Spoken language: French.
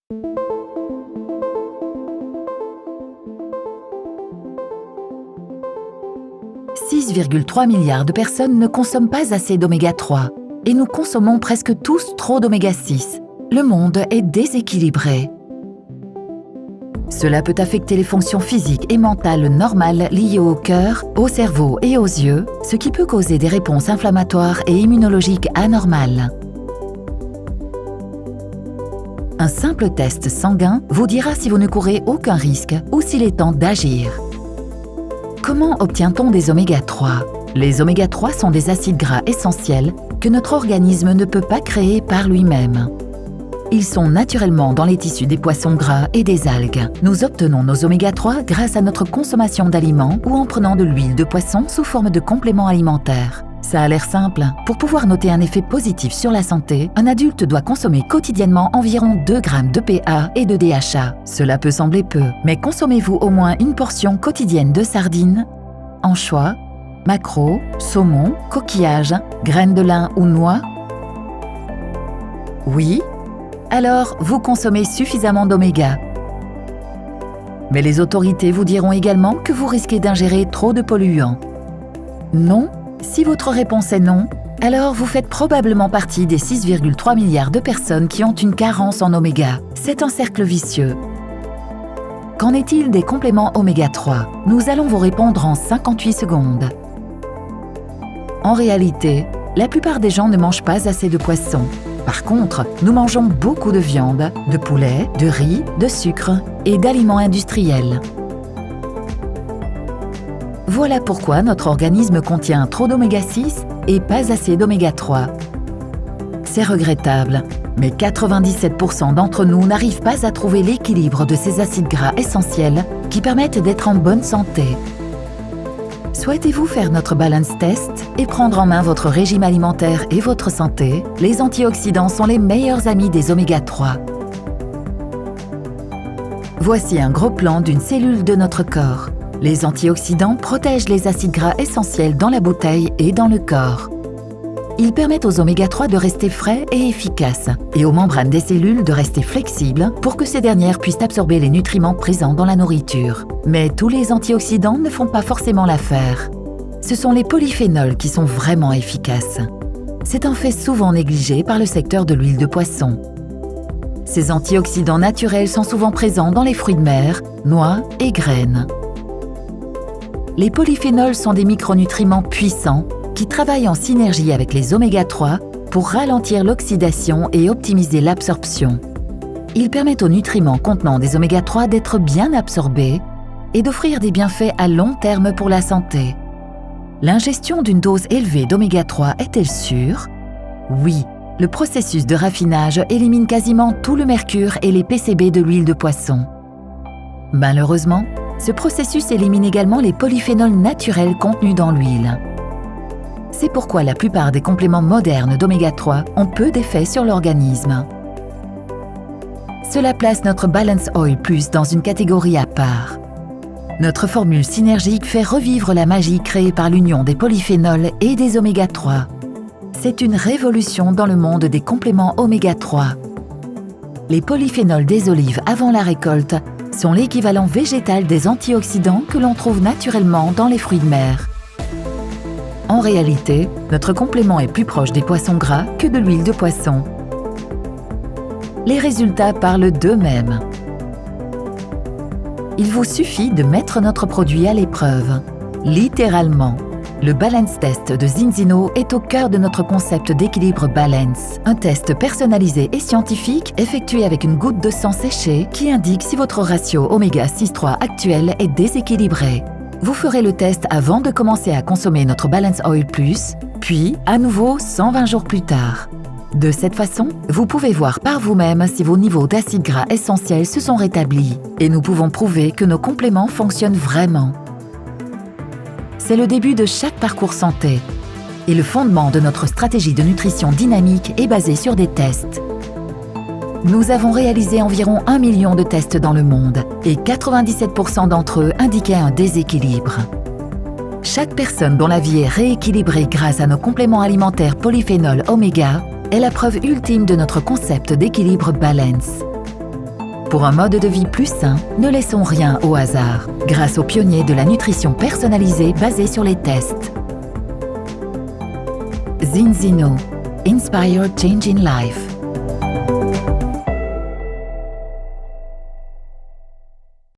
6,3 milliards de personnes ne consomment pas assez d'oméga 3 et nous consommons presque tous trop d'oméga 6. Le monde est déséquilibré. Cela peut affecter les fonctions physiques et mentales normales liées au cœur, au cerveau et aux yeux, ce qui peut causer des réponses inflammatoires et immunologiques anormales. Un simple test sanguin vous dira si vous ne courez aucun risque ou s'il est temps d'agir. Comment obtient-on des oméga 3 ? Les oméga 3 sont des acides gras essentiels que notre organisme ne peut pas créer par lui-même. Ils sont naturellement dans les tissus des poissons gras et des algues. Nous obtenons nos oméga 3 grâce à notre consommation d'aliments ou en prenant de l'huile de poisson sous forme de compléments alimentaires. Ça a l'air simple. Pour pouvoir noter un effet positif sur la santé, un adulte doit consommer quotidiennement environ 2 grammes de PA et de DHA. Cela peut sembler peu, mais consommez-vous au moins une portion quotidienne de sardines, anchois, maquereaux, saumon, coquillages, graines de lin ou noix? Oui? Alors, vous consommez suffisamment d'oméga. Mais les autorités vous diront également que vous risquez d'ingérer trop de polluants. Non? Si votre réponse est non, alors vous faites probablement partie des 6,3 milliards de personnes qui ont une carence en oméga. C'est un cercle vicieux. Qu'en est-il des compléments oméga 3? Nous allons vous répondre en 58 secondes. En réalité, la plupart des gens ne mangent pas assez de poisson. Par contre, nous mangeons beaucoup de viande, de poulet, de riz, de sucre et d'aliments industriels. Voilà pourquoi notre organisme contient trop d'oméga 6 et pas assez d'oméga 3. C'est regrettable, mais 97% d'entre nous n'arrivent pas à trouver l'équilibre de ces acides gras essentiels qui permettent d'être en bonne santé. Souhaitez-vous faire notre Balance Test et prendre en main votre régime alimentaire et votre santé? Les antioxydants sont les meilleurs amis des oméga 3. Voici un gros plan d'une cellule de notre corps. Les antioxydants protègent les acides gras essentiels dans la bouteille et dans le corps. Ils permettent aux oméga 3 de rester frais et efficaces, et aux membranes des cellules de rester flexibles pour que ces dernières puissent absorber les nutriments présents dans la nourriture. Mais tous les antioxydants ne font pas forcément l'affaire. Ce sont les polyphénols qui sont vraiment efficaces. C'est un fait souvent négligé par le secteur de l'huile de poisson. Ces antioxydants naturels sont souvent présents dans les fruits de mer, noix et graines. Les polyphénols sont des micronutriments puissants qui travaillent en synergie avec les oméga 3 pour ralentir l'oxydation et optimiser l'absorption. Ils permettent aux nutriments contenant des oméga 3 d'être bien absorbés et d'offrir des bienfaits à long terme pour la santé. L'ingestion d'une dose élevée d'oméga 3 est-elle sûre? Oui, le processus de raffinage élimine quasiment tout le mercure et les PCB de l'huile de poisson. Malheureusement, ce processus élimine également les polyphénols naturels contenus dans l'huile. C'est pourquoi la plupart des compléments modernes d'oméga 3 ont peu d'effet sur l'organisme. Cela place notre Balance Oil Plus dans une catégorie à part. Notre formule synergique fait revivre la magie créée par l'union des polyphénols et des oméga 3. C'est une révolution dans le monde des compléments oméga 3. Les polyphénols des olives avant la récolte sont l'équivalent végétal des antioxydants que l'on trouve naturellement dans les fruits de mer. En réalité, notre complément est plus proche des poissons gras que de l'huile de poisson. Les résultats parlent d'eux-mêmes. Il vous suffit de mettre notre produit à l'épreuve. Littéralement. Le Balance Test de Zinzino est au cœur de notre concept d'équilibre Balance. Un test personnalisé et scientifique effectué avec une goutte de sang séchée qui indique si votre ratio oméga 6,3 actuel est déséquilibré. Vous ferez le test avant de commencer à consommer notre Balance Oil Plus, puis à nouveau 120 jours plus tard. De cette façon, vous pouvez voir par vous-même si vos niveaux d'acides gras essentiels se sont rétablis et nous pouvons prouver que nos compléments fonctionnent vraiment. C'est le début de chaque parcours santé et le fondement de notre stratégie de nutrition dynamique est basé sur des tests. Nous avons réalisé environ 1 million de tests dans le monde et 97% d'entre eux indiquaient un déséquilibre. Chaque personne dont la vie est rééquilibrée grâce à nos compléments alimentaires polyphénol oméga est la preuve ultime de notre concept d'équilibre balance. Pour un mode de vie plus sain, ne laissons rien au hasard, grâce aux pionniers de la nutrition personnalisée basée sur les tests. Zinzino. Inspire Change in Life.